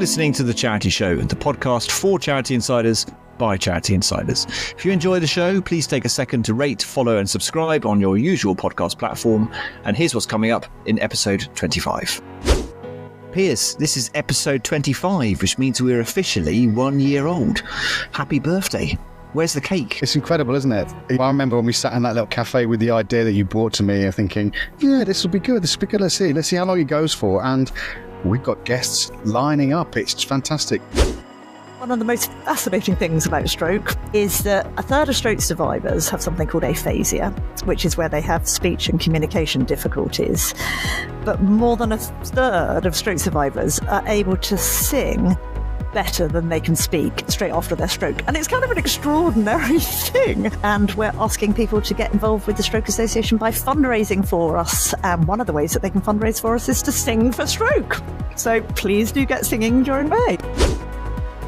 listening to The Charity Show, the podcast for charity insiders by charity insiders. If you enjoy the show, please take a second to rate, follow and subscribe on your usual podcast platform. And here's what's coming up in episode 25. Piers, this is episode 25, which means we're officially 1 year old. Happy birthday. Where's the cake? It's incredible, isn't it? I remember when we sat in that little cafe with the idea that you brought to me, thinking, yeah, this will be good. This will be good. Let's see how long it goes for. And we've got guests lining up. It's fantastic. One of the most fascinating things about stroke is that a third of stroke survivors have something called aphasia, which is where they have speech and communication difficulties. But more than a third of stroke survivors are able to sing better than they can speak straight after their stroke. And it's kind of an extraordinary thing. And we're asking people to get involved with the Stroke Association by fundraising for us. And one of the ways that they can fundraise for us is to sing for stroke. So please do get singing during May.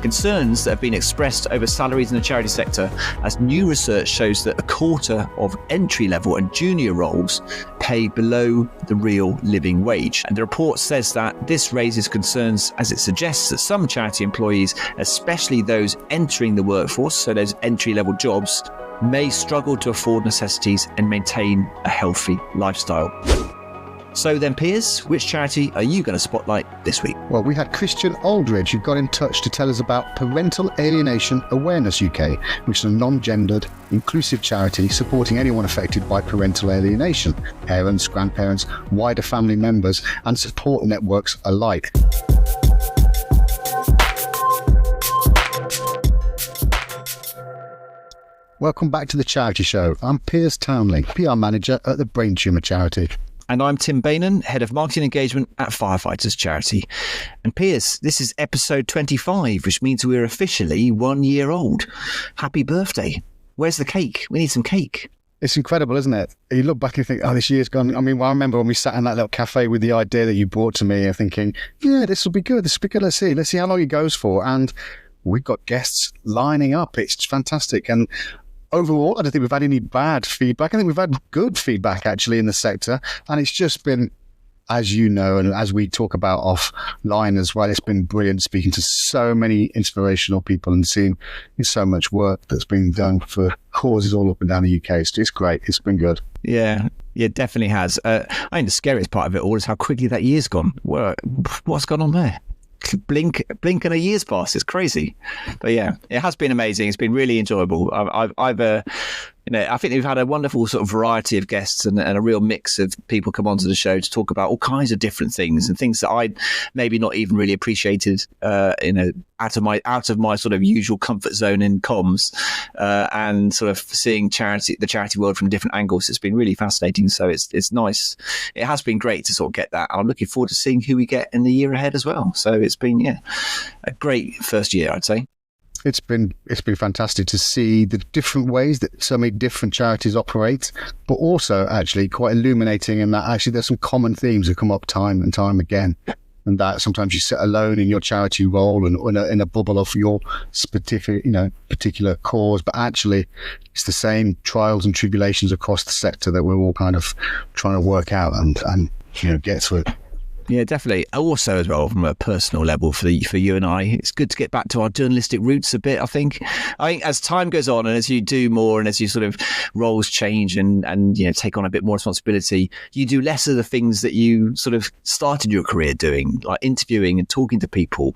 Concerns that have been expressed over salaries in the charity sector, as new research shows that a quarter of entry-level and junior roles pay below the real living wage. And the report says that this raises concerns as it suggests that some charity employees, especially those entering the workforce, so those entry-level jobs, may struggle to afford necessities and maintain a healthy lifestyle. So then, Piers, which charity are you going to spotlight this week? Well, we had Christian Aldridge who got in touch to tell us about Parental Alienation Awareness UK, which is a non-gendered, inclusive charity supporting anyone affected by parental alienation, parents, grandparents, wider family members, and support networks alike. Welcome back to The Charity Show. I'm Piers Townley, PR Manager at the Brain Tumour Charity. And I'm Tim Bainan, Head of Marketing Engagement at Firefighters Charity. And Piers, this is episode 25, which means we're officially 1 year old. Happy birthday. Where's the cake? We need some cake. It's incredible, isn't it? You look back and think, oh, this year's gone. I mean, I remember when we sat in that little cafe with the idea that you brought to me, thinking, yeah, this will be good. This will be good. Let's see how long it goes for. And we've got guests lining up. It's fantastic. And overall, I don't think we've had any bad feedback. I think we've had good feedback, actually, in the sector. And it's just been, as you know, and as we talk about offline as well, it's been brilliant speaking to so many inspirational people and seeing so much work that's been done for causes all up and down the UK. It's great. It's been good. Yeah, it definitely has. I think the scariest part of it all is how quickly that year's gone. What's gone on there? Blink and a year's passed. It's crazy, but yeah, it has been amazing. It's been really enjoyable. I think we've had a wonderful sort of variety of guests and a real mix of people come onto the show to talk about all kinds of different things and things that I maybe not even really appreciated, out of my sort of usual comfort zone in comms, and sort of seeing the charity world from different angles. It's been really fascinating. So it's nice. It has been great to sort of get that. I'm looking forward to seeing who we get in the year ahead as well. So it's been, a great first year, I'd say. It's been fantastic to see the different ways that so many different charities operate, but also actually quite illuminating in that actually there's some common themes that come up time and time again. And that sometimes you sit alone in your charity role and in a bubble of your specific, particular cause, but actually it's the same trials and tribulations across the sector that we're all kind of trying to work out and get through. Yeah, definitely. Also, as well, from a personal level for you and I, it's good to get back to our journalistic roots a bit, I think. As time goes on and as you do more and as you sort of roles change and take on a bit more responsibility, you do less of the things that you sort of started your career doing, like interviewing and talking to people.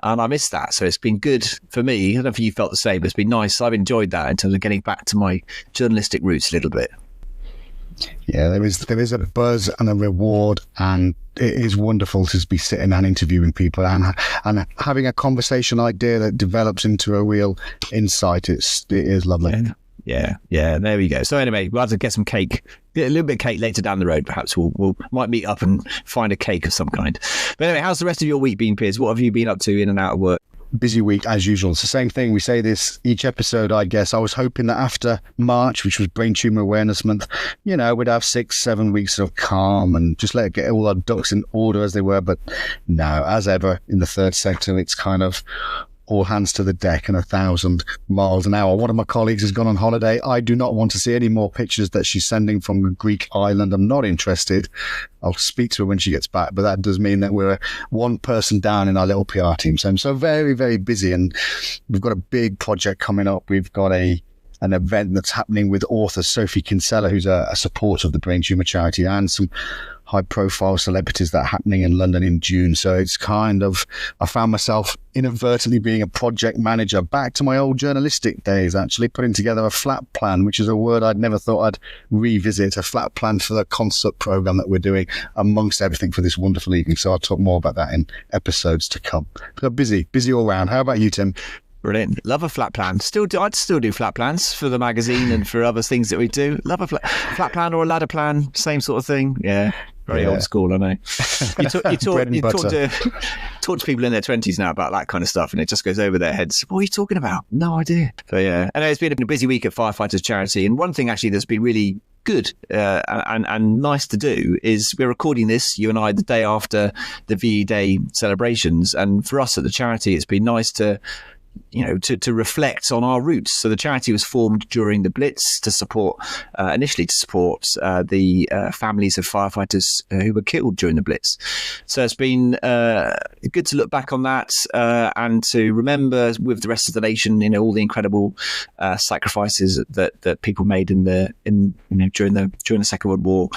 And I miss that. So it's been good for me. I don't know if you felt the same, but it's been nice. I've enjoyed that in terms of getting back to my journalistic roots a little bit. Yeah, there is a buzz and a reward, and it is wonderful to be sitting and interviewing people and having a conversation idea that develops into a real insight. It is lovely. Yeah. There we go. So anyway, we'll have to get some cake, get a little bit of cake later down the road. Perhaps we might meet up and find a cake of some kind. But anyway, how's the rest of your week been, Piers? What have you been up to in and out of work? Busy week as usual. It's the same thing. We say this each episode, I guess. I was hoping that after March, which was Brain Tumour Awareness Month, we'd have 6-7 weeks of calm and just let it get all our ducks in order as they were. But no, as ever in the third sector, it's kind of all hands to the deck and 1,000 miles an hour. One of my colleagues has gone on holiday. I do not want to see any more pictures that she's sending from a Greek island. I'm not interested. I'll speak to her when she gets back, but that does mean that we're one person down in our little PR team. So I'm so very, very busy, and we've got a big project coming up. We've got an event that's happening with author Sophie Kinsella, who's a supporter of the Brain Tumour charity, and some high-profile celebrities that are happening in London in June. So it's kind of, I found myself inadvertently being a project manager, back to my old journalistic days, actually, putting together a flat plan, which is a word I'd never thought I'd revisit, a flat plan for the concert programme that we're doing, amongst everything for this wonderful evening. So I'll talk more about that in episodes to come. So busy all round. How about you, Tim? Brilliant. Love a flat plan. I'd still do flat plans for the magazine and for other things that we do. Love a flat plan or a ladder plan, same sort of thing. Yeah. Very old school, I know. You talk to people in their 20s now about that kind of stuff, and it just goes over their heads. What are you talking about? No idea. So yeah, I know it's been a busy week at Firefighters Charity, and one thing actually that's been really good and nice to do is we're recording this, you and I, the day after the VE Day celebrations, and for us at the charity, it's been nice to reflect on our roots. So the charity was formed during the Blitz to support, initially to support the families of firefighters who were killed during the Blitz. So it's been good to look back on that and to remember with the rest of the nation, all the incredible sacrifices that people made during the Second World War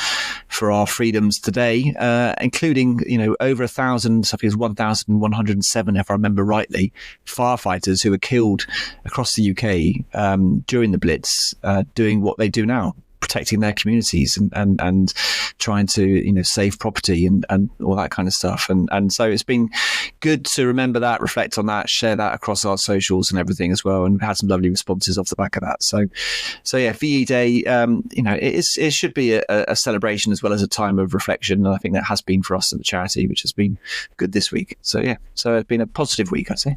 for our freedoms today, including over 1,000, I think it was 1,107 if I remember rightly, firefighters who were killed across the UK during the Blitz, doing what they do now, protecting their communities and trying to save property and all that kind of stuff. And so it's been good to remember that, reflect on that, share that across our socials and everything as well, and had some lovely responses off the back of that. So yeah, VE Day, it should be a celebration as well as a time of reflection, and I think that has been for us at the charity, which has been good this week. So yeah, so it's been a positive week, I'd say.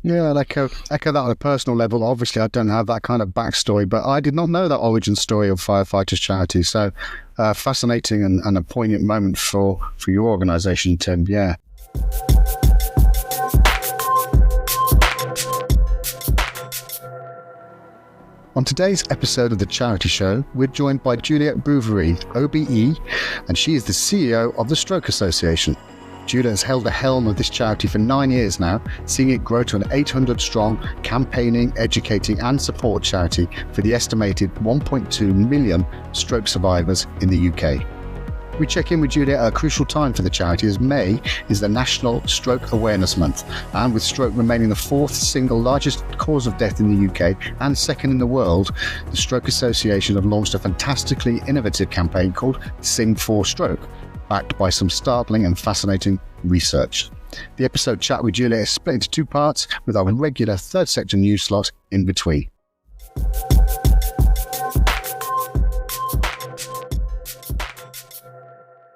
Yeah, I'd echo that on a personal level. Obviously, I don't have that kind of backstory, but I did not know that origin story of Firefighters Charity. So fascinating and a poignant moment for your organisation, Tim. Yeah. On today's episode of The Charity Show, we're joined by Juliette Bouverie OBE, and she is the CEO of the Stroke Association. Juliette has held the helm of this charity for 9 years now, seeing it grow to an 800-strong campaigning, educating and support charity for the estimated 1.2 million stroke survivors in the UK. We check in with Juliette at a crucial time for the charity, as May is the National Stroke Awareness Month, and with stroke remaining the fourth single largest cause of death in the UK and second in the world, the Stroke Association have launched a fantastically innovative campaign called Sing for Stroke, backed by some startling and fascinating research. The episode chat with Juliette is split into two parts, with our regular third sector news slot in between.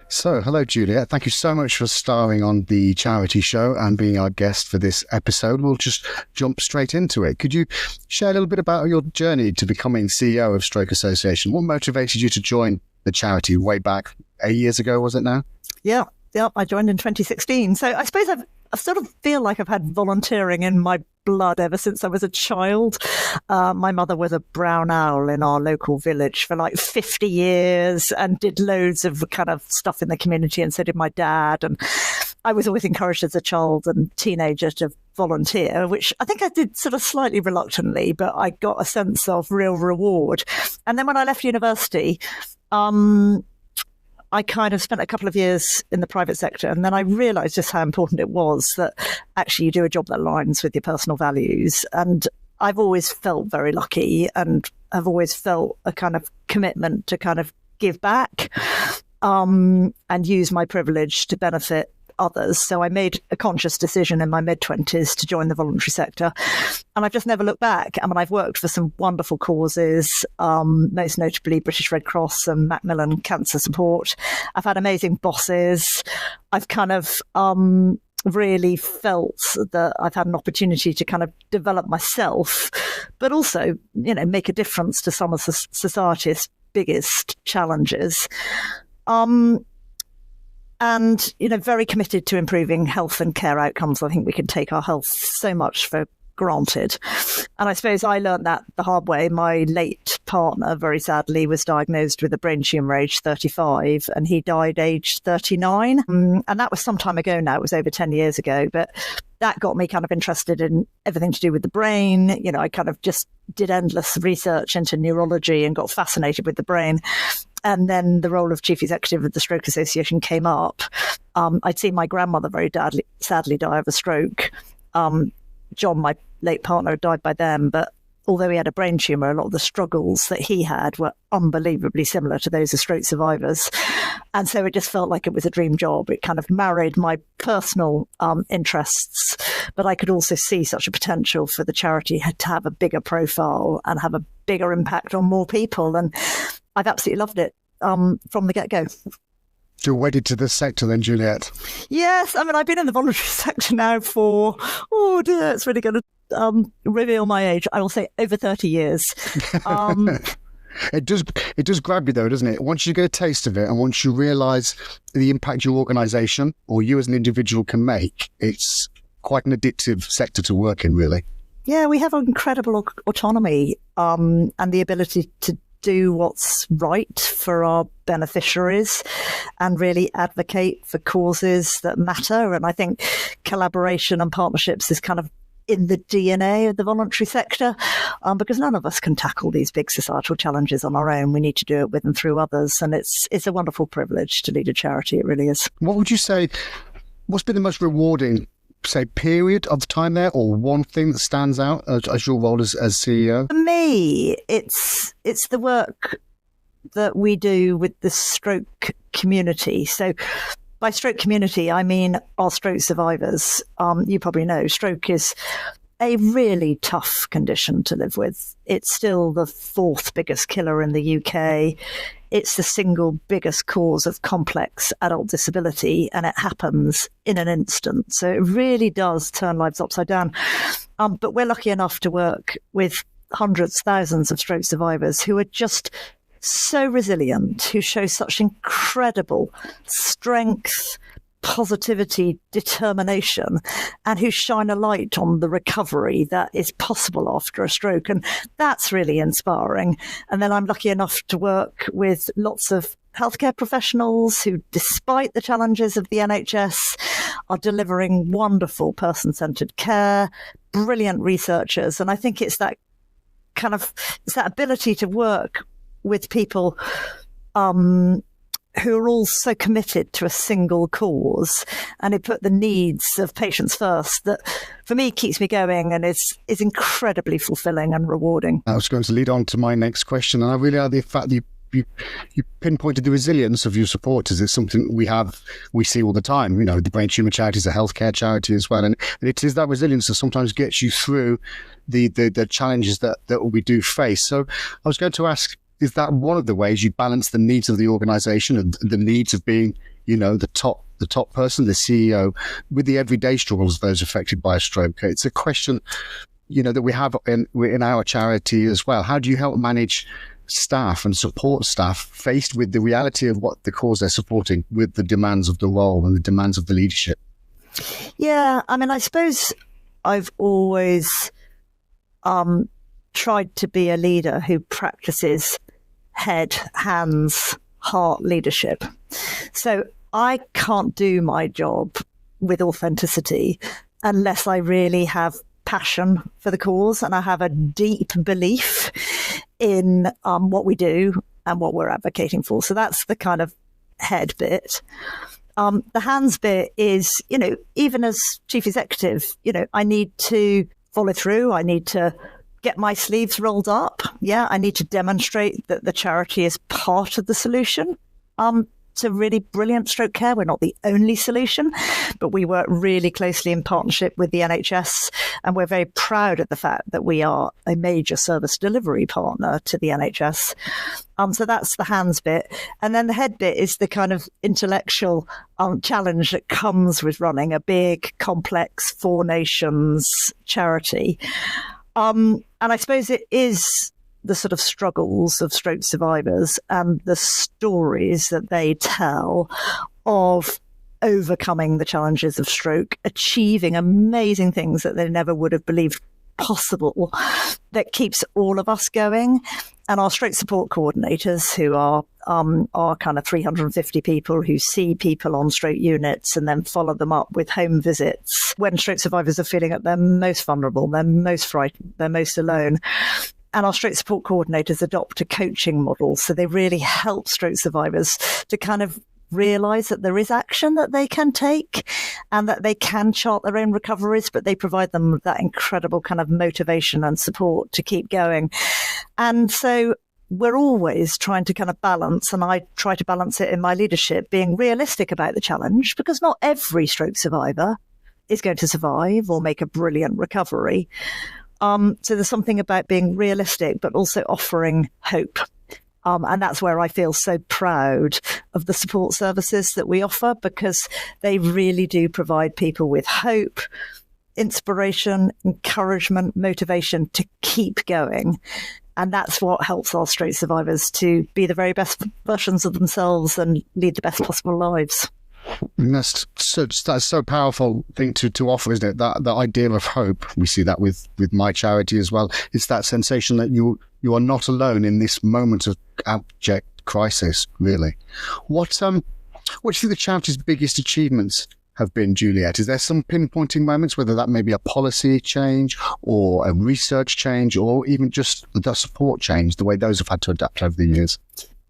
So, hello Juliette, thank you so much for starring on the charity show and being our guest for this episode. We'll just jump straight into it. Could you share a little bit about your journey to becoming CEO of Stroke Association? What motivated you to join the charity way back 8 years ago, was it now? Yeah, I joined in 2016. So I suppose I sort of feel like I've had volunteering in my blood ever since I was a child. My mother was a brown owl in our local village for like 50 years and did loads of kind of stuff in the community, and so did my dad. And I was always encouraged as a child and teenager to volunteer, which I think I did sort of slightly reluctantly, but I got a sense of real reward. And then when I left university, I kind of spent a couple of years in the private sector, and then I realised just how important it was that actually you do a job that aligns with your personal values. And I've always felt very lucky and have always felt a kind of commitment to kind of give back and use my privilege to benefit others. So I made a conscious decision in my mid-20s to join the voluntary sector, and I've just never looked back. I mean, I've worked for some wonderful causes, most notably British Red Cross and Macmillan Cancer Support. I've had amazing bosses. I've kind of really felt that I've had an opportunity to kind of develop myself, but also, make a difference to some of society's biggest challenges. And, very committed to improving health and care outcomes. I think we can take our health so much for granted. And I suppose I learned that the hard way. My late partner, very sadly, was diagnosed with a brain tumour aged 35, and he died aged 39. And that was some time ago now. It was over 10 years ago. But that got me kind of interested in everything to do with the brain. I kind of just did endless research into neurology and got fascinated with the brain. And then the role of chief executive of the Stroke Association came up. I'd seen my grandmother very sadly die of a stroke. John, my late partner, died by then. But although he had a brain tumour, a lot of the struggles that he had were unbelievably similar to those of stroke survivors. And so it just felt like it was a dream job. It kind of married my personal interests, but I could also see such a potential for the charity to have a bigger profile and have a bigger impact on more people. And I've absolutely loved it from the get-go. You're wedded to this sector then, Juliette? Yes. I mean, I've been in the voluntary sector now for, oh dear, it's really going to reveal my age. I will say over 30 years. It does grab you though, doesn't it? Once you get a taste of it and once you realise the impact your organisation or you as an individual can make, it's quite an addictive sector to work in, really. Yeah, we have incredible autonomy and the ability to do what's right for our beneficiaries and really advocate for causes that matter. And I think collaboration and partnerships is kind of in the DNA of the voluntary sector, because none of us can tackle these big societal challenges on our own. We need to do it with and through others. And it's a wonderful privilege to lead a charity. It really is. What would you say, what's been the most rewarding, say, period of time there, or one thing that stands out as your role as CEO? For me, it's the work that we do with the stroke community. So by stroke community, I mean our stroke survivors. You probably know stroke is a really tough condition to live with. It's still the 4th biggest killer in the UK. It's the single biggest cause of complex adult disability, and it happens in an instant. So it really does turn lives upside down. But we're lucky enough to work with hundreds, thousands of stroke survivors who are just so resilient, who show such incredible strength, positivity, determination, and who shine a light on the recovery that is possible after a stroke. And that's really inspiring. And then I'm lucky enough to work with lots of healthcare professionals who, despite the challenges of the NHS, are delivering wonderful person-centred care, brilliant researchers. And I think it's that ability to work with people who are all so committed to a single cause and who put the needs of patients first, that for me keeps me going and is incredibly fulfilling and rewarding. I was going to lead on to my next question, and I really like the fact that you pinpointed the resilience of your supporters. It's something we see all the time. You know, the brain tumour charity is a healthcare charity as well, and it is that resilience that sometimes gets you through the challenges that we do face. So I was going to ask, is that one of the ways you balance the needs of the organisation and the needs of being, the top person, the CEO, with the everyday struggles of those affected by a stroke? It's a question, that we have in our charity as well. How do you help manage staff and support staff faced with the reality of what the cause they're supporting with the demands of the role and the demands of the leadership? Yeah, I mean, I suppose I've always tried to be a leader who practices head, hands, heart leadership. So I can't do my job with authenticity unless I really have passion for the cause and I have a deep belief in what we do and what we're advocating for. So that's the kind of head bit. The hands bit is, even as chief executive, I need to follow through. I need to get my sleeves rolled up. Yeah, I need to demonstrate that the charity is part of the solution to really brilliant stroke care. We're not the only solution, but we work really closely in partnership with the NHS, and we're very proud of the fact that we are a major service delivery partner to the NHS. So that's the hands bit. And then the head bit is the kind of intellectual challenge that comes with running a big, complex 4 nations charity. And I suppose it is the sort of struggles of stroke survivors and the stories that they tell of overcoming the challenges of stroke, achieving amazing things that they never would have believed possible, that keeps all of us going. And our stroke support coordinators, who are kind of 350 people who see people on stroke units and then follow them up with home visits when stroke survivors are feeling at their most vulnerable, they're most frightened, they're most alone. And our stroke support coordinators adopt a coaching model. So they really help stroke survivors to kind of realize that there is action that they can take and that they can chart their own recoveries, but they provide them with that incredible kind of motivation and support to keep going. And so we're always trying to kind of balance, and I try to balance it in my leadership, being realistic about the challenge, because not every stroke survivor is going to survive or make a brilliant recovery. So there's something about being realistic, but also offering hope. And that's where I feel so proud of the support services that we offer, because they really do provide people with hope, inspiration, encouragement, motivation to keep going. And that's what helps our stroke survivors to be the very best versions of themselves and lead the best possible lives. And that's so powerful thing to offer, isn't it? That idea of hope. We see that with my charity as well. It's that sensation that you are not alone in this moment of abject crisis, really. What do you think the charity's biggest achievements have been, Juliette? Is there some pinpointing moments, whether that may be a policy change or a research change or even just the support change, the way those have had to adapt over the years?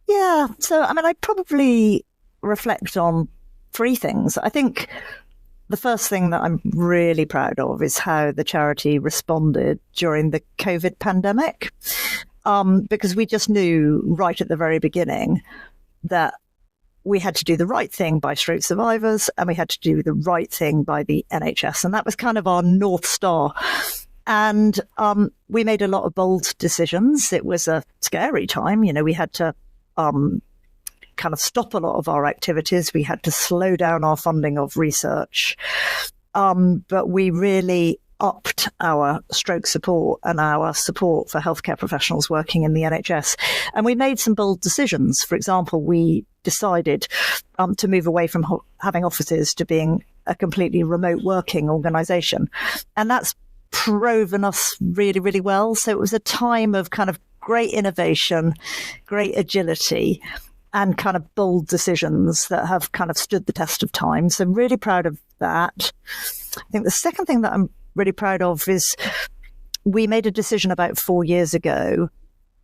Yeah. So, I probably reflect on three things. I think the first thing that I'm really proud of is how the charity responded during the COVID pandemic, because we just knew right at the very beginning that we had to do the right thing by stroke survivors and we had to do the right thing by the NHS. And that was kind of our North Star. And we made a lot of bold decisions. It was a scary time. We had to kind of stop a lot of our activities. We had to slow down our funding of research. But we really upped our stroke support and our support for healthcare professionals working in the NHS. And we made some bold decisions. For example, we decided to move away from having offices to being a completely remote working organisation. And that's proven us really, really well. So it was a time of kind of great innovation, great agility, and kind of bold decisions that have kind of stood the test of time. So I'm really proud of that. I think the second thing that I'm really proud of is we made a decision about 4 years ago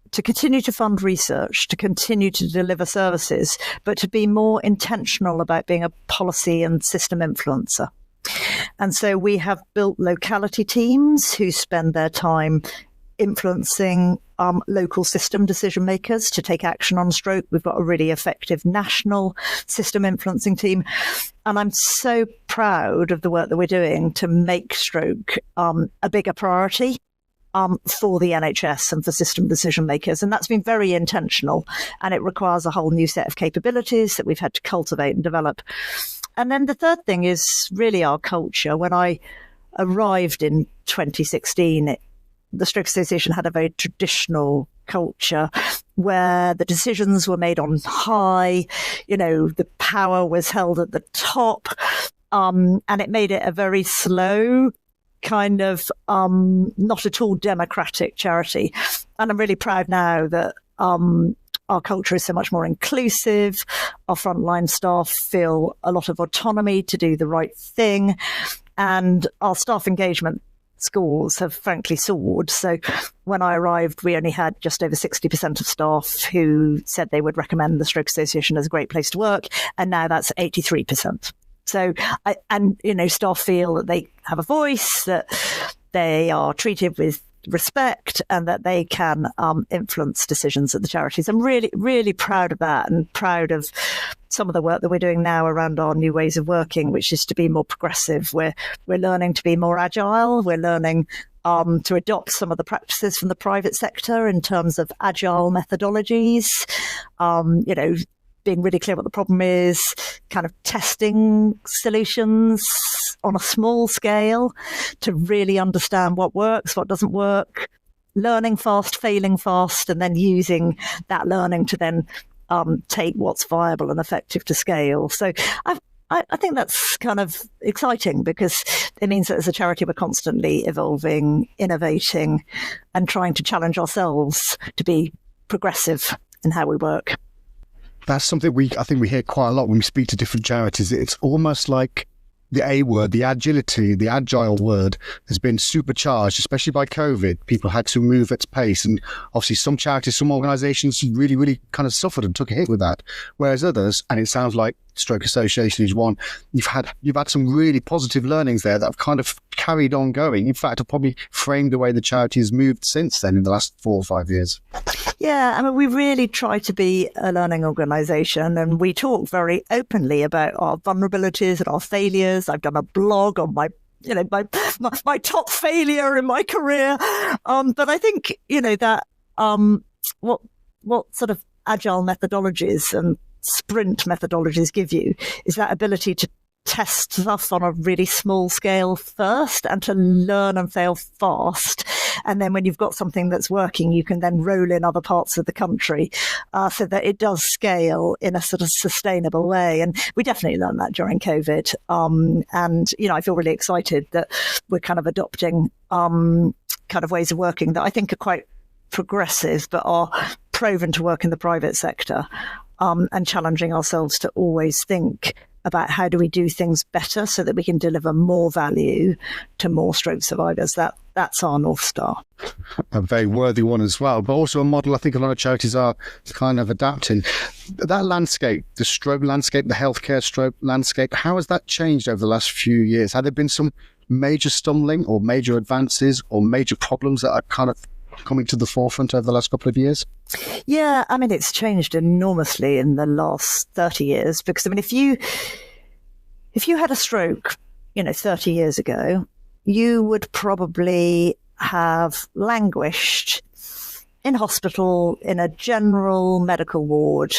to continue to fund research, to continue to deliver services, but to be more intentional about being a policy and system influencer. And so we have built locality teams who spend their time influencing local system decision makers to take action on stroke. We've got a really effective national system influencing team. And I'm so proud of the work that we're doing to make stroke a bigger priority for the NHS and for system decision makers. And that's been very intentional. And it requires a whole new set of capabilities that we've had to cultivate and develop. And then the third thing is really our culture. When I arrived in 2016, the Stroke Association had a very traditional culture where the decisions were made on high, the power was held at the top, and it made it a very slow kind of not at all democratic charity. And I'm really proud now that our culture is so much more inclusive. Our frontline staff feel a lot of autonomy to do the right thing, and our staff engagement scores have frankly soared. So when I arrived, we only had just over 60% of staff who said they would recommend the Stroke Association as a great place to work. And now that's 83%. So, staff feel that they have a voice, that they are treated with respect, and that they can influence decisions at the charities. I'm really, really proud of that, and proud of some of the work that we're doing now around our new ways of working, which is to be more progressive. We're learning to be more agile. We're learning to adopt some of the practices from the private sector in terms of agile methodologies, being really clear what the problem is, kind of testing solutions on a small scale to really understand what works, what doesn't work, learning fast, failing fast, and then using that learning to then take what's viable and effective to scale. So I think that's kind of exciting because it means that as a charity, we're constantly evolving, innovating, and trying to challenge ourselves to be progressive in how we work. That's something I think we hear quite a lot when we speak to different charities. It's almost like the A word, the agility, the agile word has been supercharged, especially by COVID. People had to move at pace. And obviously some charities, some organisations really, really kind of suffered and took a hit with that. Whereas others, and it sounds like Stroke Association is one, you've had some really positive learnings there that have kind of carried on going. In fact, have probably framed the way the charity has moved since then in the last 4 or 5 years. Yeah, I mean, we really try to be a learning organisation, and we talk very openly about our vulnerabilities and our failures. I've done a blog on my top failure in my career. But I think, that what sort of agile methodologies and sprint methodologies give you is that ability to test stuff on a really small scale first and to learn and fail fast. And then when you've got something that's working, you can then roll in other parts of the country so that it does scale in a sort of sustainable way. And we definitely learned that during COVID. And I feel really excited that we're kind of adopting kind of ways of working that I think are quite progressive, but are proven to work in the private sector, and challenging ourselves to always think about how do we do things better so that we can deliver more value to more stroke survivors. That's our North Star. A very worthy one as well, but also a model I think a lot of charities are kind of adapting. That landscape, the stroke landscape, the healthcare stroke landscape, how has that changed over the last few years? Have there been some major stumbling or major advances or major problems that are kind of coming to the forefront over the last couple of years? Yeah, I mean, it's changed enormously in the last 30 years because, I mean, if you had a stroke, 30 years ago, you would probably have languished in hospital in a general medical ward,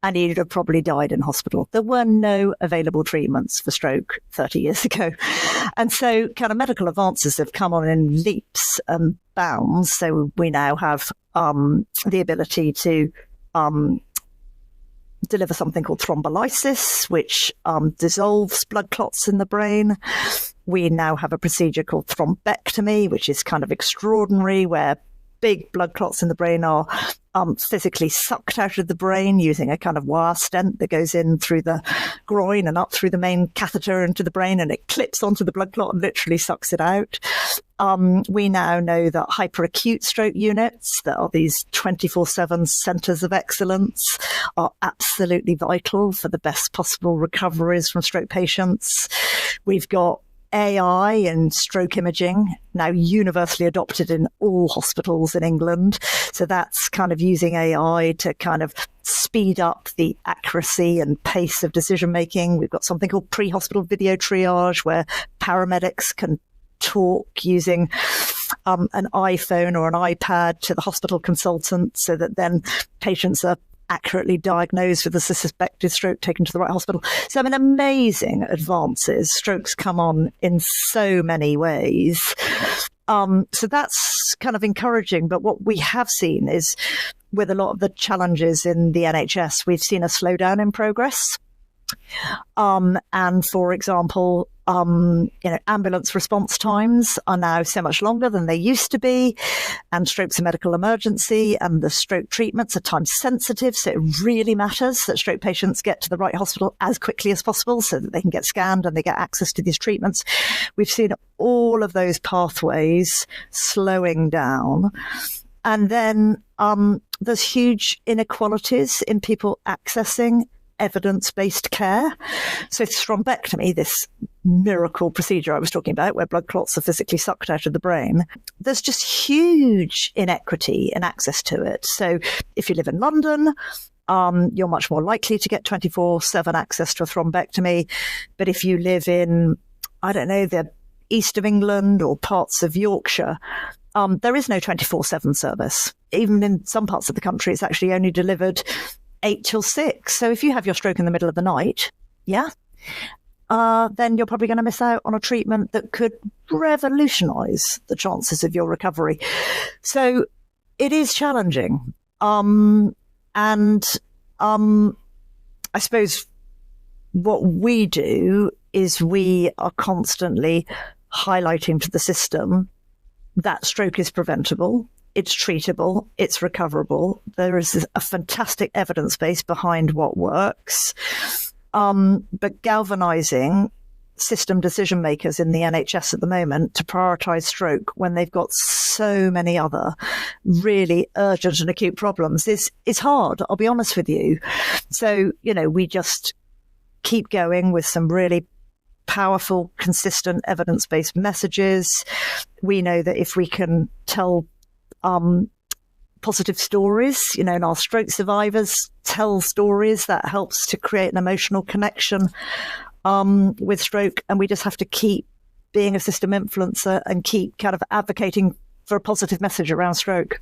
and you'd have probably died in hospital. There were no available treatments for stroke 30 years ago. And so kind of medical advances have come on in leaps and bounds. So we now have the ability to deliver something called thrombolysis, which dissolves blood clots in the brain. We now have a procedure called thrombectomy, which is kind of extraordinary, where big blood clots in the brain are physically sucked out of the brain using a kind of wire stent that goes in through the groin and up through the main catheter into the brain, and it clips onto the blood clot and literally sucks it out. We now know that hyperacute stroke units, that are these 24/7 centres of excellence, are absolutely vital for the best possible recoveries from stroke patients. We've got AI and stroke imaging now universally adopted in all hospitals in England. So that's kind of using AI to kind of speed up the accuracy and pace of decision making. We've got something called pre-hospital video triage, where paramedics can talk using an iPhone or an iPad to the hospital consultant, so that then patients are accurately diagnosed with a suspected stroke, taken to the right hospital. So, I mean, amazing advances. Strokes come on in so many ways. So that's kind of encouraging. But what we have seen is, with a lot of the challenges in the NHS, we've seen a slowdown in progress. And for example, ambulance response times are now so much longer than they used to be, and stroke's a medical emergency, and the stroke treatments are time sensitive. So it really matters that stroke patients get to the right hospital as quickly as possible so that they can get scanned and they get access to these treatments. We've seen all of those pathways slowing down. And then there's huge inequalities in people accessing evidence-based care. So thrombectomy, this miracle procedure I was talking about, where blood clots are physically sucked out of the brain, there's just huge inequity in access to it. So if you live in London, you're much more likely to get 24/7 access to a thrombectomy. But if you live in, I don't know, the east of England or parts of Yorkshire, there is no 24/7 service. Even in some parts of the country, it's actually only delivered 8 till 6. So if you have your stroke in the middle of the night, then you're probably going to miss out on a treatment that could revolutionise the chances of your recovery. So it is challenging. I suppose what we do is we are constantly highlighting to the system that stroke is preventable, it's treatable, it's recoverable. There is a fantastic evidence base behind what works. But galvanizing system decision makers in the NHS at the moment to prioritise stroke when they've got so many other really urgent and acute problems is hard, I'll be honest with you. So, we just keep going with some really powerful, consistent, evidence-based messages. We know that if we can tell positive stories, and our stroke survivors tell stories, that helps to create an emotional connection with stroke. And we just have to keep being a system influencer and keep kind of advocating for a positive message around stroke.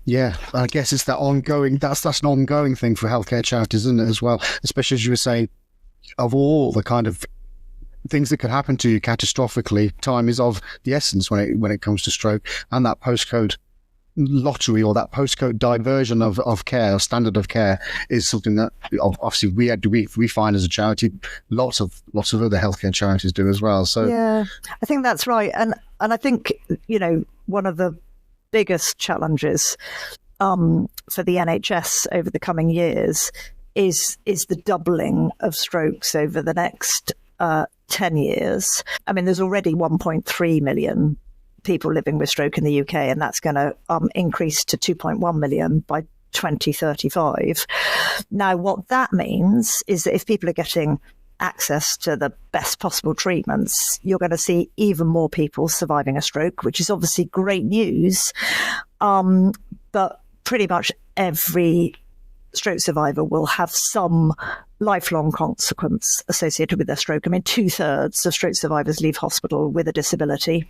Yeah, I guess it's that ongoing, that's an ongoing thing for healthcare charities, isn't it, as well? Especially as you were saying, of all the kind of things that could happen to you catastrophically, time is of the essence when it comes to stroke, and that postcode lottery or that postcode diversion of care or standard of care is something that obviously we find as a charity. Lots of other healthcare charities do as well. So yeah, I think that's right, and I think one of the biggest challenges for the NHS over the coming years is the doubling of strokes over the next 10 years. I mean, there's already 1.3 million people living with stroke in the UK, and that's going to increase to 2.1 million by 2035. Now, what that means is that if people are getting access to the best possible treatments, you're going to see even more people surviving a stroke, which is obviously great news. But pretty much every stroke survivor will have some lifelong consequence associated with their stroke. I mean, 2/3 of stroke survivors leave hospital with a disability.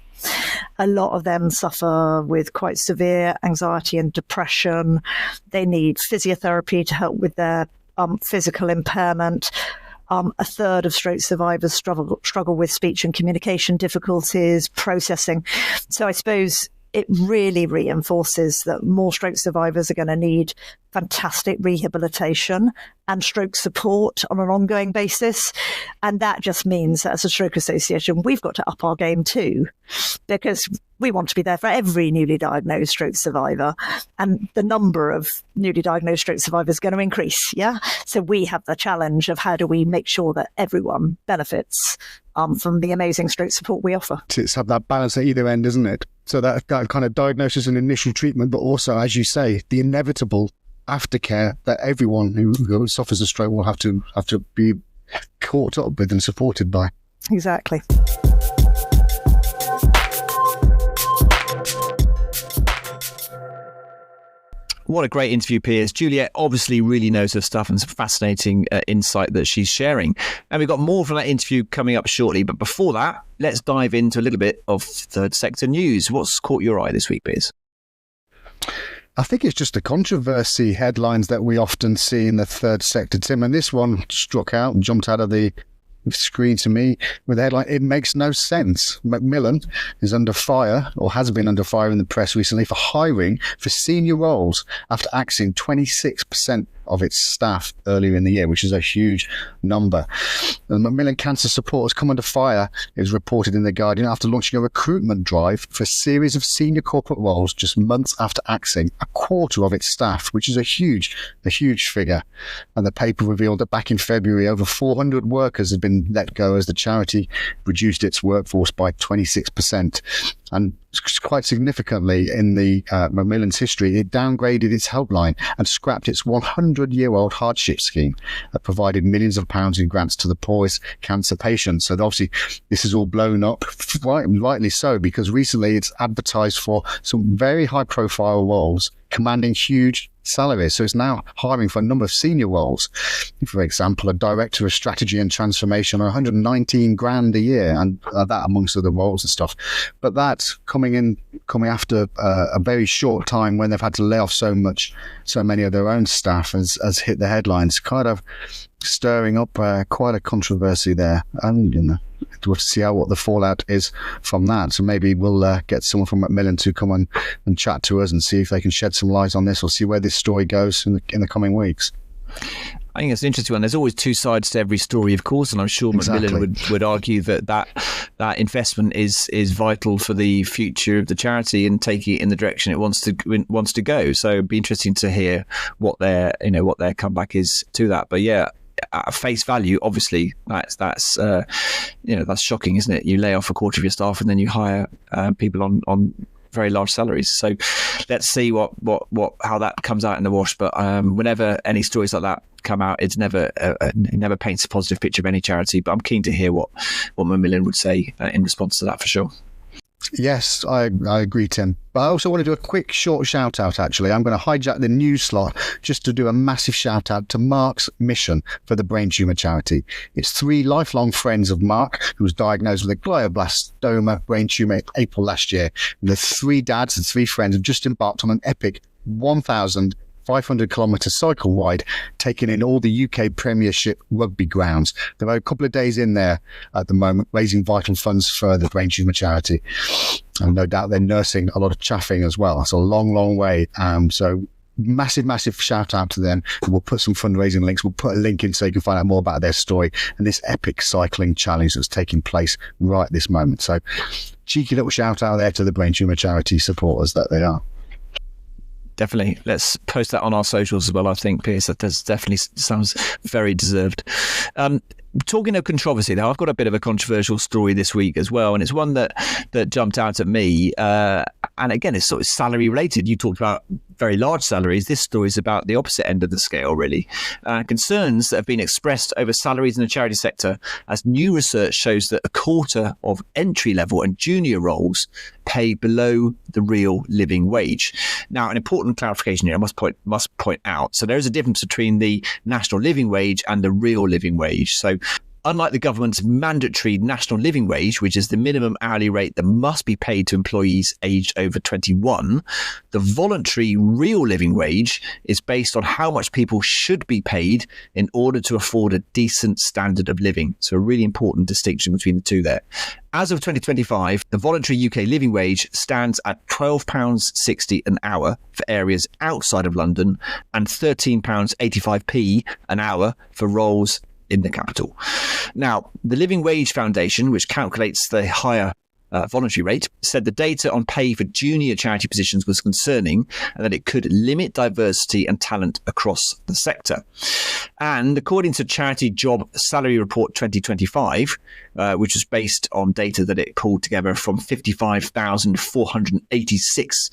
A lot of them suffer with quite severe anxiety and depression. They need physiotherapy to help with their physical impairment. 1/3 of stroke survivors struggle with speech and communication difficulties, processing. So I suppose it really reinforces that more stroke survivors are going to need fantastic rehabilitation and stroke support on an ongoing basis. And that just means that as a stroke association, we've got to up our game too, because we want to be there for every newly diagnosed stroke survivor. And the number of newly diagnosed stroke survivors is going to increase. Yeah. So we have the challenge of how do we make sure that everyone benefits from the amazing stroke support we offer. It's have that balance at either end, isn't it? So that kind of diagnosis and initial treatment, but also, as you say, the inevitable aftercare that everyone who suffers a stroke will have to be caught up with and supported by. Exactly. What a great interview, Piers. Juliette obviously really knows her stuff and some fascinating insight that she's sharing. And we've got more from that interview coming up shortly. But before that, let's dive into a little bit of third sector news. What's caught your eye this week, Piers? I think it's just the controversy headlines that we often see in the third sector, Tim. And this one struck out and jumped out of the screen to me with the headline, "It makes no sense. Macmillan is under fire, or has been under fire in the press recently, for hiring for senior roles after axing 26% of its staff earlier in the year," which is a huge number. The Macmillan Cancer Support has come under fire, it was reported in The Guardian, after launching a recruitment drive for a series of senior corporate roles just months after axing a quarter of its staff, which is a huge figure. And the paper revealed that back in February, over 400 workers had been let go as the charity reduced its workforce by 26%. And quite significantly in the Macmillan's history, it downgraded its helpline and scrapped its 100-year-old hardship scheme that provided millions of pounds in grants to the poorest cancer patients. So obviously this is all blown up, rightly so, because recently it's advertised for some very high-profile roles commanding huge salaries. So it's now hiring for a number of senior roles. For example, a director of strategy and transformation on 119 grand a year, and that amongst other roles and stuff. But that's coming after a very short time when they've had to lay off so many of their own staff as hit the headlines, kind of stirring up quite a controversy there. And we'll see what the fallout is from that. So maybe we'll get someone from Macmillan to come and chat to us and see if they can shed some light on this, or see where this story goes in the coming weeks. I think it's an interesting one. There's always two sides to every story, of course, and I'm sure Macmillan would argue that investment is vital for the future of the charity and taking it in the direction it wants to go. So it'd be interesting to hear what their comeback is to that. But yeah, at face value, obviously that's shocking, isn't it? You lay off a quarter of your staff and then you hire people on very large salaries. So let's see how that comes out in the wash. But whenever any stories like that come out, it never paints a positive picture of any charity. But I'm keen to hear what Macmillan would say in response to that, for sure. Yes, I agree, Tim. But I also want to do a quick short shout out, actually. I'm going to hijack the news slot just to do a massive shout out to Mark's mission for the brain tumour charity. It's 3 lifelong friends of Mark who was diagnosed with a glioblastoma brain tumour in April last year. And the 3 dads and 3 friends have just embarked on an epic 1,500-kilometre cycle ride, taking in all the UK Premiership rugby grounds. They're a couple of days in there at the moment, raising vital funds for the brain tumour charity. And no doubt they're nursing a lot of chaffing as well. That's a long, long way. So massive shout out to them. We'll put some fundraising links. We'll put a link in so you can find out more about their story and this epic cycling challenge that's taking place right this moment. So cheeky little shout out there to the brain tumour charity supporters that they are. Definitely. Let's post that on our socials as well, I think, Piers. That definitely sounds very deserved. Talking of controversy, though, I've got a bit of a controversial story this week as well, and it's one that jumped out at me. And again, it's sort of salary related. You talked about very large salaries. This story is about the opposite end of the scale, really. Concerns that have been expressed over salaries in the charity sector, as new research shows that a quarter of entry-level and junior roles pay below the real living wage. Now, an important clarification here I must point out. So there is a difference between the national living wage and the real living wage. So unlike the government's mandatory national living wage, which is the minimum hourly rate that must be paid to employees aged over 21, the voluntary real living wage is based on how much people should be paid in order to afford a decent standard of living. So a really important distinction between the two there. As of 2025, the voluntary UK living wage stands at £12.60 an hour for areas outside of London and £13.85p an hour for roles in the capital. Now, the Living Wage Foundation, which calculates the higher voluntary rate, said the data on pay for junior charity positions was concerning and that it could limit diversity and talent across the sector. And according to Charity Job Salary Report 2025, which was based on data that it pulled together from 55,486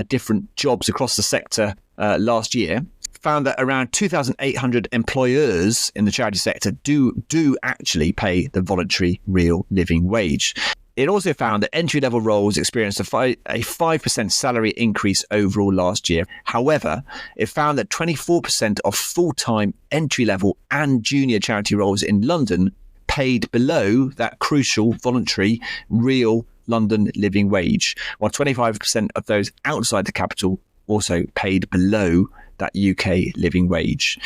different jobs across the sector last year, found that around 2,800 employers in the charity sector do actually pay the voluntary real living wage. It also found that entry-level roles experienced a 5% salary increase overall last year. However, it found that 24% of full-time entry-level and junior charity roles in London paid below that crucial voluntary real London living wage, while 25% of those outside the capital also paid below that UK living wage.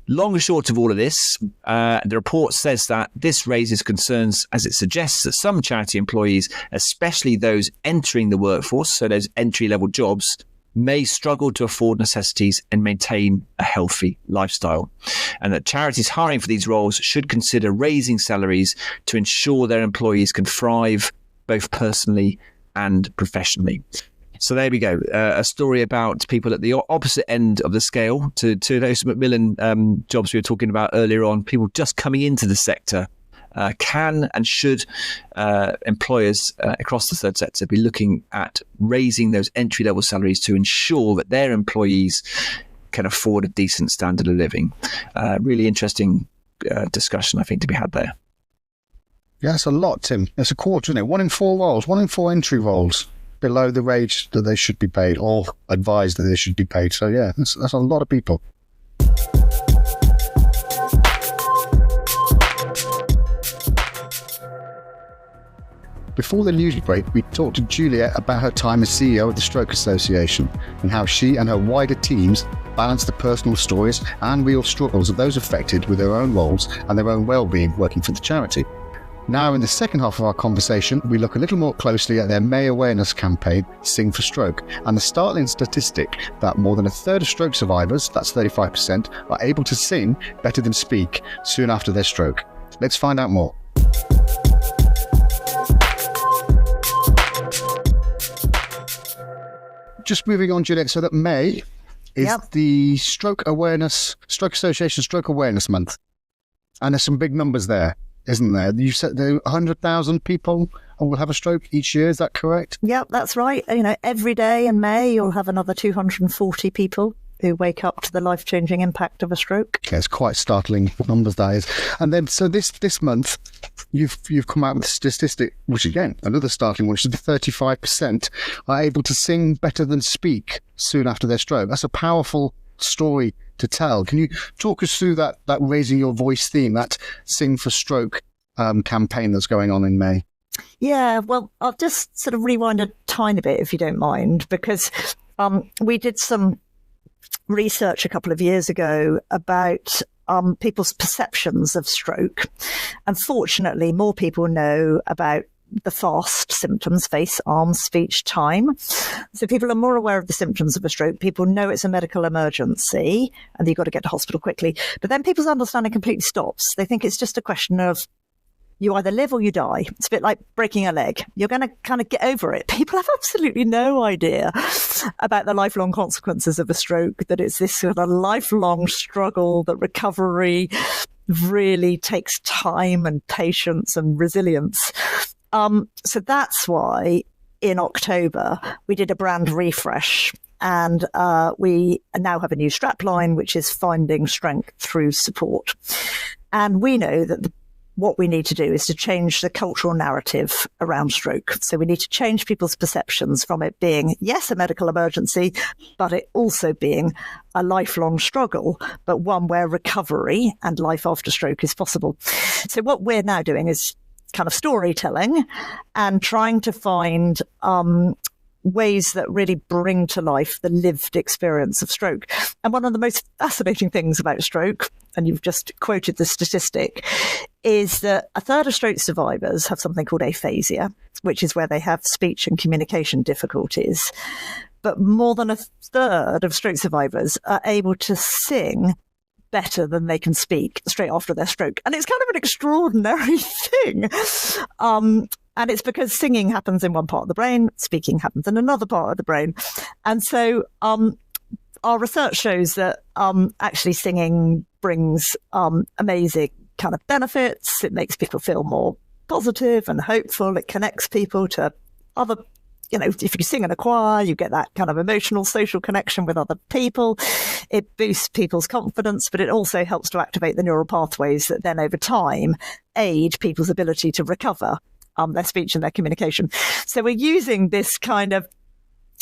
Long and short of all of this, the report says that this raises concerns as it suggests that some charity employees, especially those entering the workforce, so those entry-level jobs, may struggle to afford necessities and maintain a healthy lifestyle. And that charities hiring for these roles should consider raising salaries to ensure their employees can thrive both personally and professionally. So there we go. A story about people at the opposite end of the scale to those Macmillan jobs we were talking about earlier on. People just coming into the sector. Can and should employers across the third sector be looking at raising those entry-level salaries to ensure that their employees can afford a decent standard of living? Really interesting discussion, I think, to be had there. Yeah, that's a lot, Tim. That's a quarter, isn't it? 1 in 4 roles, 1 in 4 entry roles below the wage that they should be paid, or advised that they should be paid. So yeah, that's a lot of people. Before the news break, we talked to Juliet about her time as CEO of the Stroke Association and how she and her wider teams balance the personal stories and real struggles of those affected with their own roles and their own well-being working for the charity. Now, in the second half of our conversation, we look a little more closely at their May awareness campaign, Sing for Stroke, and the startling statistic that more than a third of stroke survivors, that's 35%, are able to sing better than speak soon after their stroke. Let's find out more. Just moving on, Juliette, so that May is the Stroke Association Stroke Awareness Month. And there's some big numbers there, isn't there? You said there are 100,000 people will have a stroke each year, is that correct? Yep, that's right. Every day in May, you'll have another 240 people who wake up to the life-changing impact of a stroke. Yeah, it's quite startling numbers, that is. And then, so this month, you've come out with a statistic, which again, another startling one, which is 35% are able to sing better than speak soon after their stroke. That's a powerful story to tell. Can you talk us through that raising your voice theme, that Sing for Stroke campaign that's going on in May? Yeah, well, I'll just sort of rewind a tiny bit, if you don't mind, because we did some research a couple of years ago about people's perceptions of stroke. Unfortunately, more people know about the FAST symptoms, face, arms, speech, time. So people are more aware of the symptoms of a stroke. People know it's a medical emergency and you've got to get to hospital quickly. But then people's understanding completely stops. They think it's just a question of you either live or you die. It's a bit like breaking a leg. You're going to kind of get over it. People have absolutely no idea about the lifelong consequences of a stroke, that it's this sort of lifelong struggle, that recovery really takes time and patience and resilience. So that's why in October we did a brand refresh, and we now have a new strapline, which is finding strength through support. And we know that what we need to do is to change the cultural narrative around stroke. So we need to change people's perceptions from it being, yes, a medical emergency, but it also being a lifelong struggle, but one where recovery and life after stroke is possible. So what we're now doing is kind of storytelling and trying to find ways that really bring to life the lived experience of stroke. And one of the most fascinating things about stroke, and you've just quoted the statistic, is that a third of stroke survivors have something called aphasia, which is where they have speech and communication difficulties. But more than a third of stroke survivors are able to sing better than they can speak straight after their stroke. And it's kind of an extraordinary thing. And it's because singing happens in one part of the brain, speaking happens in another part of the brain. And so our research shows that actually singing brings amazing kind of benefits. It makes people feel more positive and hopeful. It connects people to other, if you sing in a choir, you get that kind of emotional social connection with other people. It boosts people's confidence, but it also helps to activate the neural pathways that then over time aid people's ability to recover their speech and their communication. So we're using this kind of,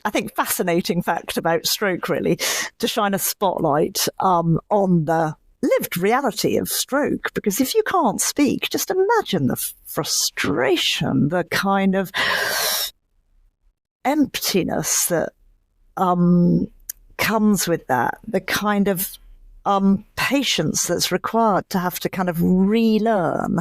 I think, fascinating fact about stroke really to shine a spotlight on the lived reality of stroke. Because if you can't speak, just imagine the frustration, the kind of emptiness that comes with that, the kind of patience that's required to have to kind of relearn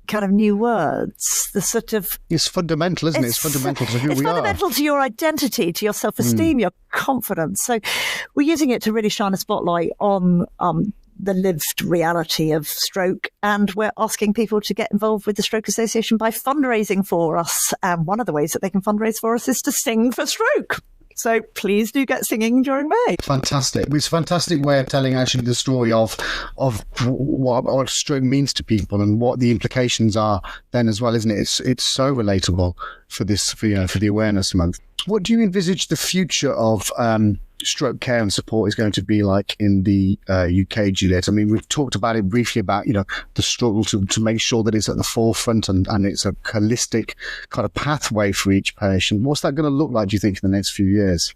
kind of new words, the sort of... It's fundamental, isn't it? It's fundamental to who we are. It's fundamental to your identity, to your self-esteem, your confidence. So we're using it to really shine a spotlight on the lived reality of stroke. And we're asking people to get involved with the Stroke Association by fundraising for us. And one of the ways that they can fundraise for us is to sing for stroke. So please do get singing during May. Fantastic. It's a fantastic way of telling actually the story of what stroke means to people and what the implications are then as well, isn't it? It's so relatable for the awareness month. What do you envisage the future of stroke care and support is going to be like in the UK, Juliette? I mean, we've talked about it briefly about, the struggle to make sure that it's at the forefront and it's a holistic kind of pathway for each patient. What's that going to look like, do you think, in the next few years?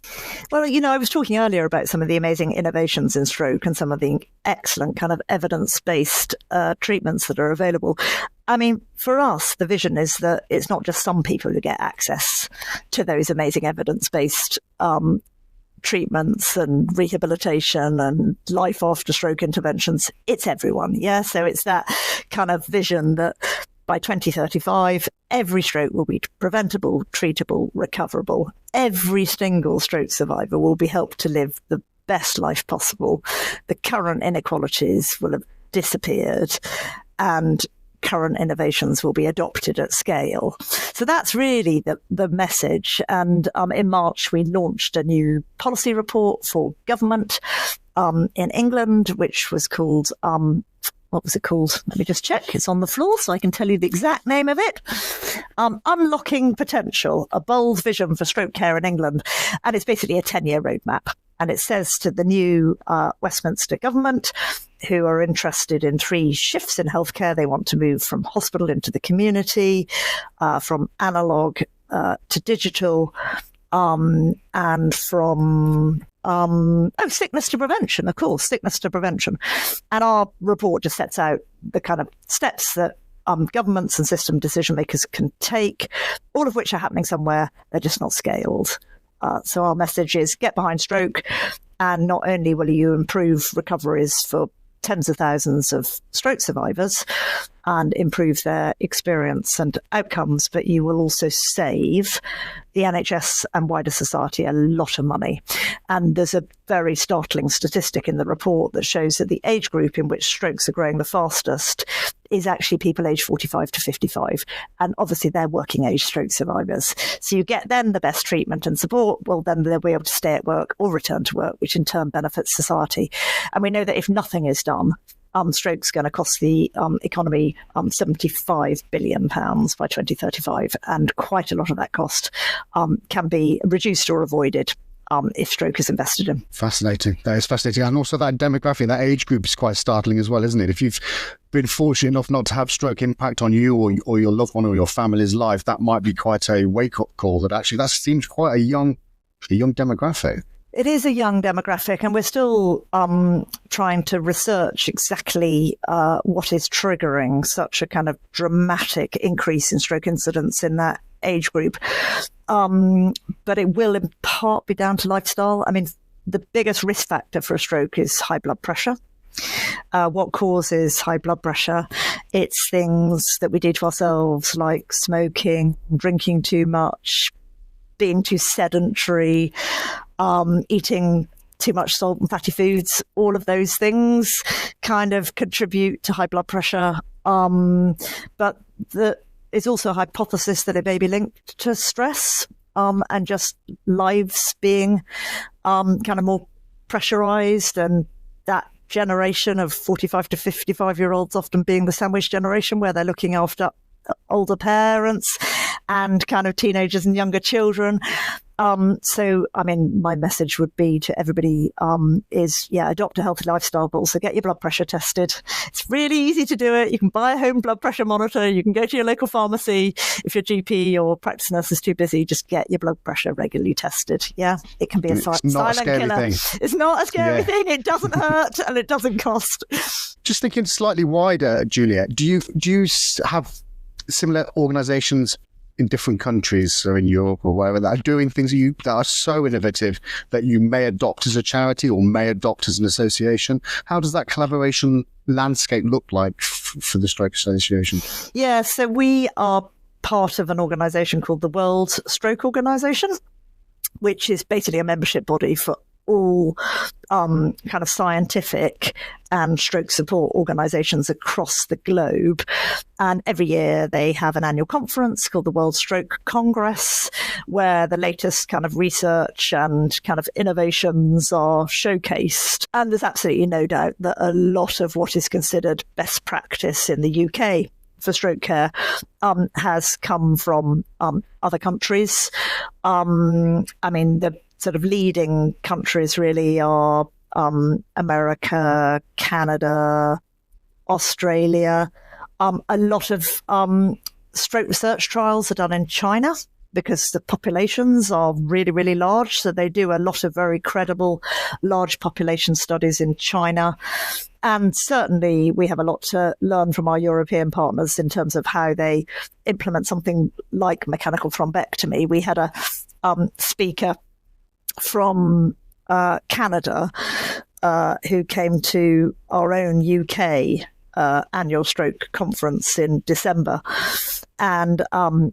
Well, I was talking earlier about some of the amazing innovations in stroke and some of the excellent kind of evidence-based treatments that are available. I mean, for us, the vision is that it's not just some people who get access to those amazing evidence-based treatments and rehabilitation and life after stroke interventions, it's everyone. Yeah. So it's that kind of vision that by 2035, every stroke will be preventable, treatable, recoverable. Every single stroke survivor will be helped to live the best life possible. The current inequalities will have disappeared and current innovations will be adopted at scale. So that's really the message. And in March, we launched a new policy report for government in England, which was called, what was it called? Let me just check. It's on the floor so I can tell you the exact name of it. Unlocking Potential, a bold vision for stroke care in England. And it's basically a 10-year roadmap. And it says to the new Westminster government, who are interested in 3 shifts in healthcare, they want to move from hospital into the community, from analogue to digital, and from sickness to prevention, of course, sickness to prevention. And our report just sets out the kind of steps that governments and system decision makers can take, all of which are happening somewhere, they're just not scaled. So our message is get behind stroke, and not only will you improve recoveries for tens of thousands of stroke survivors and improve their experience and outcomes, but you will also save the NHS and wider society a lot of money. And there's a very startling statistic in the report that shows that the age group in which strokes are growing the fastest is actually people aged 45 to 55. And obviously they're working age stroke survivors. So you get then the best treatment and support, well, then they'll be able to stay at work or return to work, which in turn benefits society. And we know that if nothing is done, stroke's going to cost the economy £75 billion by 2035. And quite a lot of that cost can be reduced or avoided if stroke is invested in. Fascinating. That is fascinating. And also that demographic, that age group is quite startling as well, isn't it? If you've been fortunate enough not to have stroke impact on you or your loved one or your family's life, that might be quite a wake-up call that actually that seems quite a young demographic. It is a young demographic, and we're still trying to research exactly what is triggering such a kind of dramatic increase in stroke incidence in that age group. But it will in part be down to lifestyle. I mean, the biggest risk factor for a stroke is high blood pressure. What causes high blood pressure? It's things that we do to ourselves, like smoking, drinking too much, being too sedentary, eating too much salt and fatty foods. All of those things kind of contribute to high blood pressure. But there's also a hypothesis that it may be linked to stress and just lives being kind of more pressurized, and that generation of 45 to 55-year-olds often being the sandwich generation, where they're looking after older parents and kind of teenagers and younger children. So, I mean, my message would be to everybody is, adopt a healthy lifestyle, but also get your blood pressure tested. It's really easy to do it. You can buy a home blood pressure monitor. You can go to your local pharmacy. If your GP or practice nurse is too busy, just get your blood pressure regularly tested. Yeah, it can be a silent killer. Thing. It's not a scary thing. It doesn't hurt and it doesn't cost. Just thinking slightly wider, Juliet, do you have similar organisations in different countries or in Europe or wherever that are doing things that are so innovative that you may adopt as a charity or may adopt as an association? How does that collaboration landscape look like for the Stroke Association? Yeah, so we are part of an organisation called the World Stroke Organisation, which is basically a membership body for all kind of scientific and stroke support organisations across the globe. And every year they have an annual conference called the World Stroke Congress, where the latest kind of research and kind of innovations are showcased. And there's absolutely no doubt that a lot of what is considered best practice in the UK for stroke care has come from other countries. I mean, the sort of leading countries really are America, Canada, Australia. A lot of stroke research trials are done in China because the populations are really, really large. So they do a lot of very credible large population studies in China. And certainly we have a lot to learn from our European partners in terms of how they implement something like mechanical thrombectomy. We had a speaker from Canada, who came to our own UK annual stroke conference in December. And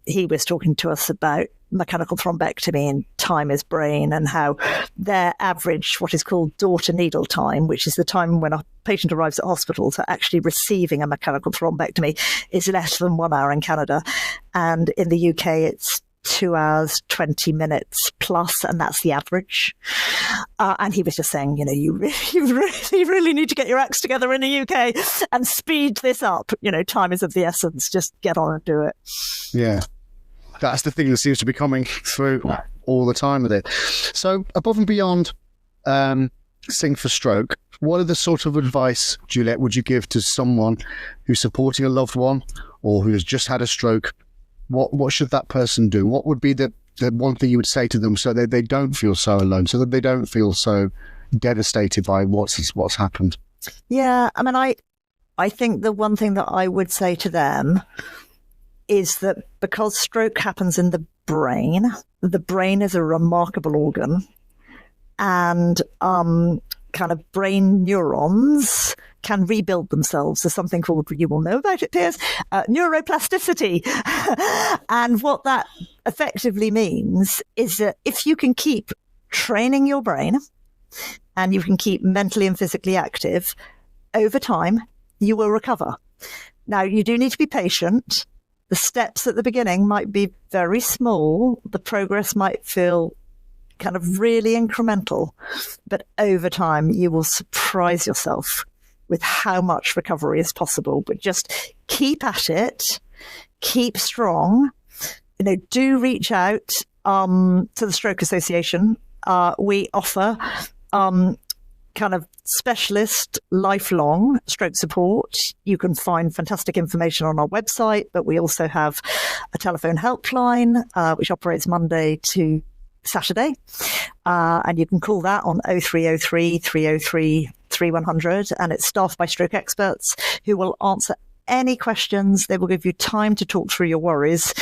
he was talking to us about mechanical thrombectomy and time is brain, and how their average, what is called door-to-needle time, which is the time when a patient arrives at hospital to actually receiving a mechanical thrombectomy, is less than 1 hour in Canada. And in the UK, it's 2 hours, 20 minutes plus, and that's the average. And he was just saying, you really need to get your acts together in the UK and speed this up. Time is of the essence. Just get on and do it. Yeah. That's the thing that seems to be coming through all the time with it. So above and beyond Sing for Stroke, what are the sort of advice, Juliette, would you give to someone who's supporting a loved one or who has just had a stroke? What should that person do? What would be the one thing you would say to them so that they don't feel so alone, so that they don't feel so devastated by what's happened? Yeah, I mean, I think the one thing that I would say to them is that because stroke happens in the brain is a remarkable organ, and kind of brain neurons can rebuild themselves. There's something called, you will know about it, Piers, neuroplasticity. And what that effectively means is that if you can keep training your brain and you can keep mentally and physically active, over time, you will recover. Now, you do need to be patient. The steps at the beginning might be very small. The progress might feel kind of really incremental, but over time you will surprise yourself with how much recovery is possible. But just keep at it, keep strong. Do reach out to the Stroke Association. We offer kind of specialist lifelong stroke support. You can find fantastic information on our website, but we also have a telephone helpline which operates Monday to Saturday, and you can call that on 0303 303 3100, and it's staffed by stroke experts who will answer any questions. They will give you time to talk through your worries.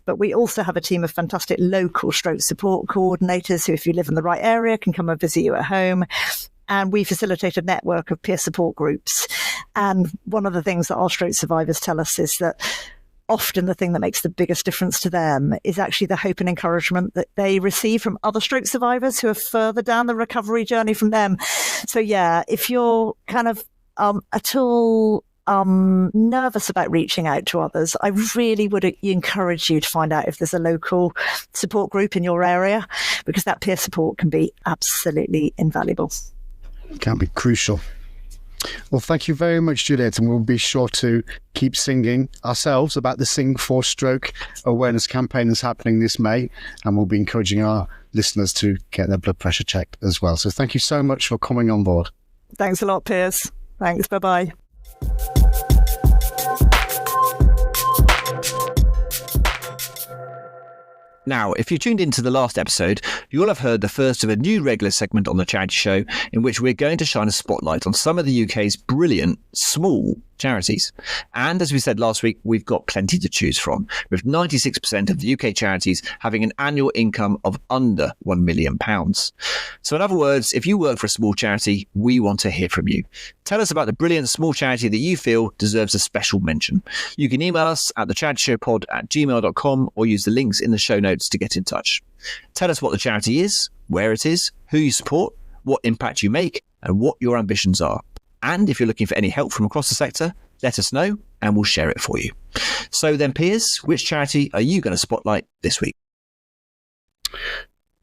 But we also have a team of fantastic local stroke support coordinators who, if you live in the right area, can come and visit you at home. And we facilitate a network of peer support groups. And one of the things that our stroke survivors tell us is that often the thing that makes the biggest difference to them is actually the hope and encouragement that they receive from other stroke survivors who are further down the recovery journey from them. So yeah, if you're kind of at all nervous about reaching out to others, I really would encourage you to find out if there's a local support group in your area, because that peer support can be absolutely invaluable. It can be crucial. Well, thank you very much, Juliette, and we'll be sure to keep singing ourselves about the Sing for Stroke awareness campaign that's happening this May, and we'll be encouraging our listeners to get their blood pressure checked as well. So thank you so much for coming on board. Thanks a lot, Piers. Thanks. Bye-bye. Now, if you tuned into the last episode, you'll have heard the first of a new regular segment on the charity show in which we're going to shine a spotlight on some of the UK's brilliant small charities. And as we said last week, we've got plenty to choose from, with 96% of the UK charities having an annual income of under £1 million. So in other words, if you work for a small charity, we want to hear from you. Tell us about the brilliant small charity that you feel deserves a special mention. You can email us at thecharityshowpod@gmail.com or use the links in the show notes to get in touch. Tell us what the charity is, where it is, who you support, what impact you make, and what your ambitions are. And if you're looking for any help from across the sector, let us know and we'll share it for you. So then, Piers, which charity are you going to spotlight this week?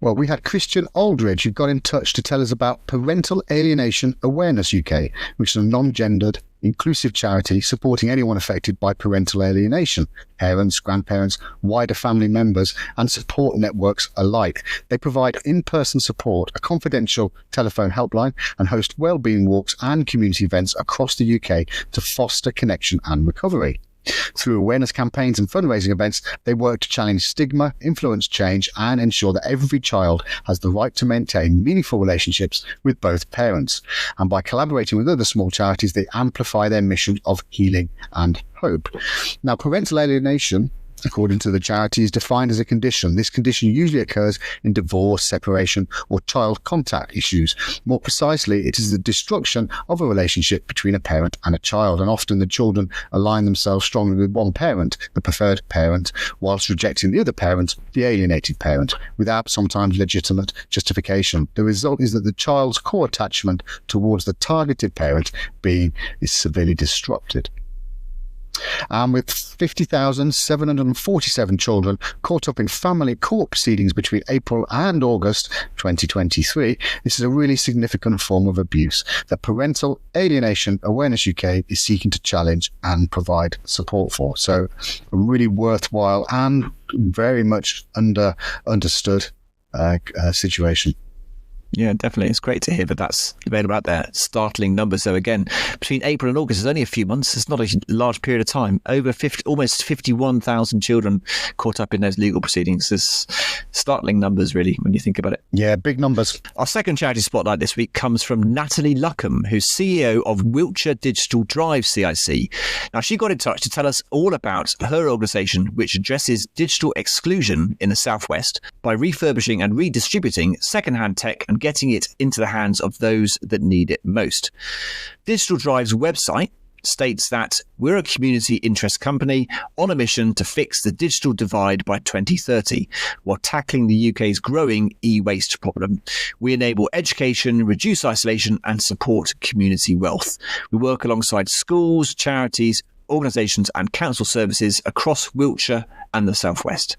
Well, we had Christian Aldridge who got in touch to tell us about Parental Alienation Awareness UK, which is a non-gendered, inclusive charity supporting anyone affected by parental alienation, parents, grandparents, wider family members, and support networks alike. They provide in-person support, a confidential telephone helpline, and host wellbeing walks and community events across the UK to foster connection and recovery. Through awareness campaigns and fundraising events, they work to challenge stigma, influence change, and ensure that every child has the right to maintain meaningful relationships with both parents. And by collaborating with other small charities, they amplify their mission of healing and hope. Now, parental alienation according to the charity, is defined as a condition. This condition usually occurs in divorce, separation, or child contact issues. More precisely, it is the destruction of a relationship between a parent and a child, and often the children align themselves strongly with one parent, the preferred parent, whilst rejecting the other parent, the alienated parent, without sometimes legitimate justification. The result is that the child's core attachment towards the targeted parent is severely disrupted. And with 50,747 children caught up in family court proceedings between April and August 2023, this is a really significant form of abuse that Parental Alienation Awareness UK is seeking to challenge and provide support for. So a really worthwhile and very much understood situation. Yeah, definitely. It's great to hear that that's available out there. Startling numbers. So again, between April and August, it's only a few months. It's not a large period of time. Almost 51,000 children caught up in those legal proceedings. It's startling numbers, really, when you think about it. Yeah, big numbers. Our second charity spotlight this week comes from Natalie Luckham, who's CEO of Wiltshire Digital Drive CIC. Now, she got in touch to tell us all about her organisation, which addresses digital exclusion in the Southwest by refurbishing and redistributing second-hand tech and getting it into the hands of those that need it most. Digital Drive's website states that we're a community interest company on a mission to fix the digital divide by 2030 while tackling the UK's growing e-waste problem. We enable education, reduce isolation and support community wealth. We work alongside schools, charities, organisations and council services across Wiltshire and the Southwest.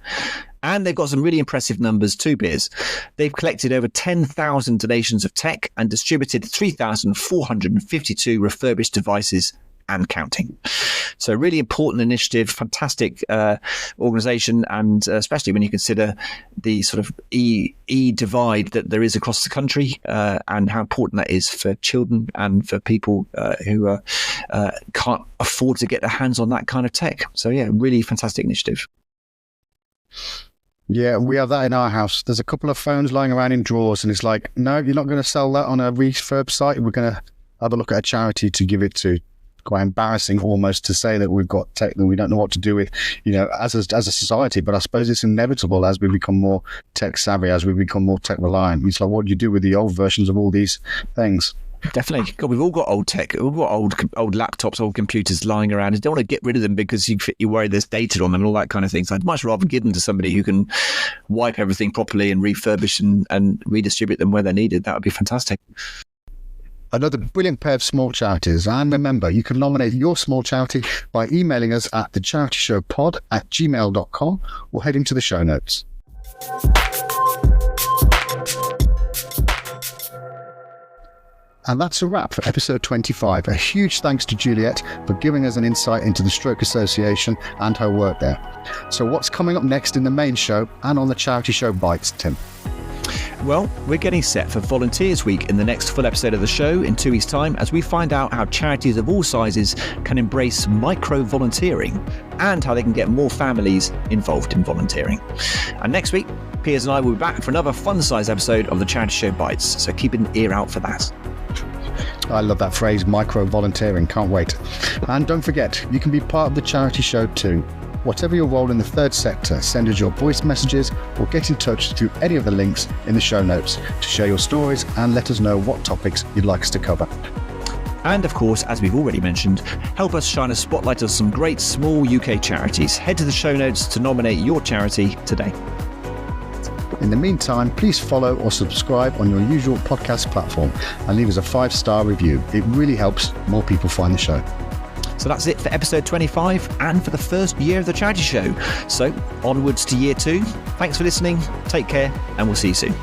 And they've got some really impressive numbers too, Piers. They've collected over 10,000 donations of tech and distributed 3,452 refurbished devices and counting. So really important initiative, fantastic organisation, and especially when you consider the sort of e-divide that there is across the country and how important that is for children and for people who can't afford to get their hands on that kind of tech. So yeah, really fantastic initiative. Yeah, we have that in our house. There's a couple of phones lying around in drawers and it's like, no, you're not going to sell that on a refurb site. We're going to have a look at a charity to give it to. Quite embarrassing almost to say that we've got tech that we don't know what to do with, as a society. But I suppose it's inevitable as we become more tech savvy, as we become more tech reliant. It's like, what do you do with the old versions of all these things? Definitely. God, we've all got old tech. We've got old laptops, old computers lying around. You don't want to get rid of them because you worry there's data on them and all that kind of thing. So I'd much rather give them to somebody who can wipe everything properly and refurbish and redistribute them where they're needed. That would be fantastic. Another brilliant pair of small charities. And remember, you can nominate your small charity by emailing us at thecharityshowpod@gmail.com or heading to the show notes. And that's a wrap for episode 25. A huge thanks to Juliette for giving us an insight into the Stroke Association and her work there. So what's coming up next in the main show and on the Charity Show Bites, Tim? Well, we're getting set for Volunteers Week in the next full episode of the show in 2 weeks' time as we find out how charities of all sizes can embrace micro-volunteering and how they can get more families involved in volunteering. And next week, Piers and I will be back for another fun-sized episode of the Charity Show Bites, so keep an ear out for that. I love that phrase, micro-volunteering. Can't wait. And don't forget, you can be part of the charity show too. Whatever your role in the third sector, send us your voice messages or get in touch through any of the links in the show notes to share your stories and let us know what topics you'd like us to cover. And of course, as we've already mentioned, help us shine a spotlight on some great small UK charities. Head to the show notes to nominate your charity today. In the meantime, please follow or subscribe on your usual podcast platform and leave us a 5-star review. It really helps more people find the show. So that's it for episode 25 and for the first year of the Charity Show. So onwards to year 2. Thanks for listening, take care, and we'll see you soon.